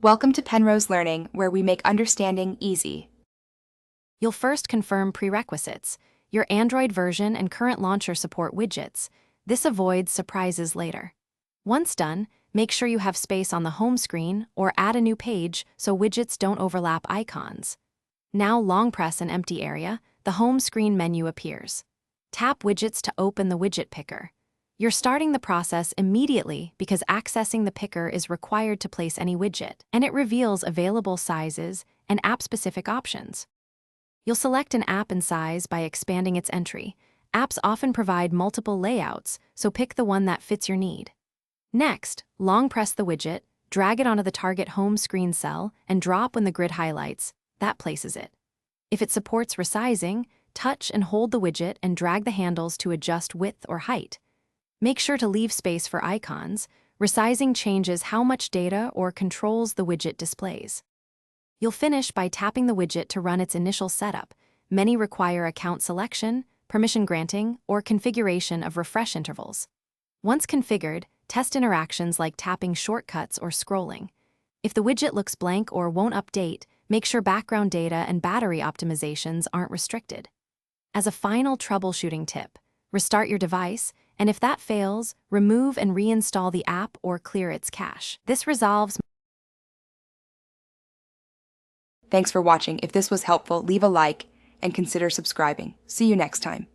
Welcome to Penrose Learning, where we make understanding easy. You'll first confirm prerequisites. Your Android version and current launcher support widgets. This avoids surprises later. Once done, make sure you have space on the home screen or add a new page so widgets don't overlap icons. Now long press an empty area, the home screen menu appears. Tap Widgets to open the widget picker. You're starting the process immediately because accessing the picker is required to place any widget, and it reveals available sizes and app-specific options. You'll select an app and size by expanding its entry. Apps often provide multiple layouts, so pick the one that fits your need. Next, long press the widget, drag it onto the target home screen cell, and drop when the grid highlights. That places it. If it supports resizing, touch and hold the widget and drag the handles to adjust width or height. Make sure to leave space for icons. Resizing changes how much data or controls the widget displays. You'll finish by tapping the widget to run its initial setup. Many require account selection, permission granting, or configuration of refresh intervals. Once configured, test interactions like tapping shortcuts or scrolling. If the widget looks blank or won't update, make sure background data and battery optimizations aren't restricted. As a final troubleshooting tip, restart your device, and if that fails, remove and reinstall the app or clear its cache. This resolves. Thanks for watching. If this was helpful, leave a like and consider subscribing. See you next time.